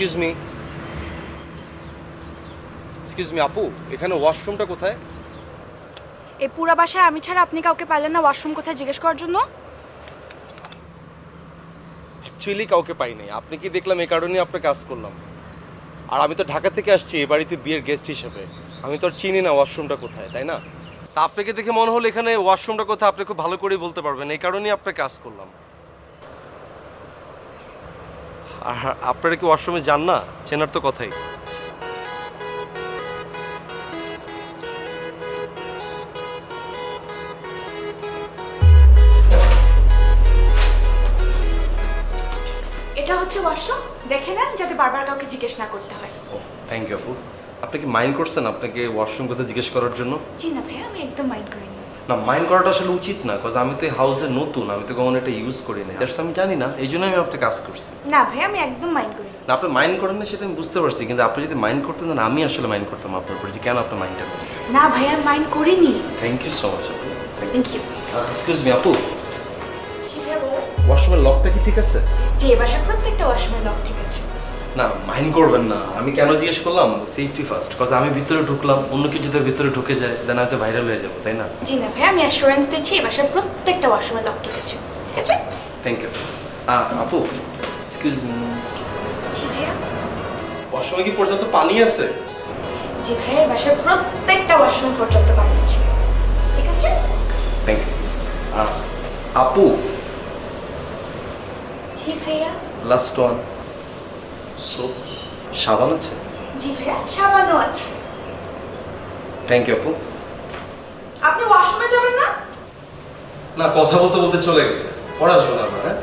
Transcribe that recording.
Excuse me আপু, এখানে ওয়াশরুমটা কোথায়? এই পুরা বাসায় আমি ছাড়া আপনি কাউকে পাইলেন না ওয়াশরুম কোথায় জিজ্ঞেস করার জন্য? অ্যাকচুয়ালি কাউকে পাই নাই, আপনি কি দেখলাম এই কারণে আপনার কাজ করলাম। আর আমি তো ঢাকা থেকে আসছি এই বাড়িতে বিয়ের গেস্ট হিসেবে, আমি তো আর চিনি না ওয়াশরুমটা কোথায়, তাই না? তা আপনাকে দেখে মনে হলো এখানে ওয়াশরুমটা কোথায় আপনি খুব ভালো করেই বলতে পারবেন, এই কারণেই আপনার কাজ করলাম। আর আপনারা কি ওয়াশরুমে যান না? চেনার তো কথাই। এটা হচ্ছে ওয়াশরুম, দেখে নেন যাতে বারবার কাউকে জিজ্ঞেস না করতে হয়। ও থ্যাংক ইউ আপু। আপনি কি মাইন্ড করছেন আপনাকে ওয়াশরুম কোথায় জিজ্ঞেস করার জন্য? জি না ভাইয়া, আমি একদম মাইন্ড করিনি। না, মাইন্ড করাটা আসলে উচিত না, বিকজ আমি তো এই হাউসে নতুন, আমি তো কখনো এটা ইউজ করি না, আমি জানি না, এই জন্য আমি আপনাকে কাজ করছি। না ভাইয়া, আমি একদম মাইন্ড করিনি। না, আপনি মাইন্ড করেন না সেটা আমি বুঝতে পারছি, কিন্তু আপনি যদি মাইন্ড করতেন না আমি আসলে মাইন্ড করতাম আপনার উপর, যে কেন আপনি মাইন্ডটা করেন। না ভাইয়া, মাইন্ড করিনি। থ্যাংক ইউ সো মাচ আপু। Thank you. এক্সকিউজ মি আপু, জি ভাইয়া বলেন। ওয়াশরুমের লকটা কি ঠিক আছে? যে এ বাসার প্রত্যেকটা ওয়াশরুমের লক ঠিক আছে। না, মাইন্ড করবেন না, আমি কেন জিজ্ঞেস করলাম, সেফটি ফার্স্ট, বিকজ আমি ভিতরে ঢুকলাম, অন্য কিছু যদি ভিতরে ঢুকে যায় দেন হয়তো ভাইরাল হয়ে যাবো, তাই না? জি না ভাইয়া, আমি অ্যাসুরেন্স দিচ্ছি এই বাসার প্রত্যেকটা ওয়াশরুমের লক ঠিক আছে। ঠিক আছে? Thank you. আপু এক্সকিউজ মি, জি ভাইয়া। ওয়াশরুমে কি পর্যাপ্ত পানি আছে? জি ভাইয়া, এই বাসার প্রত্যেকটা ওয়াশরুম পর্যন্ত পানি আছে। ঠিক আছে? Thank you. আপু জি ভাইয়া। লাস্ট ওয়ান, সোপ, সাবান আছে? জি ভাইয়া, সাবানও আছে। থ্যাংক ইউ আপু। আপনি ওয়াশরুমে যাবেন না? না, কথা বলতে বলতে চলে গেছে, পরে আসবো না, হ্যাঁ?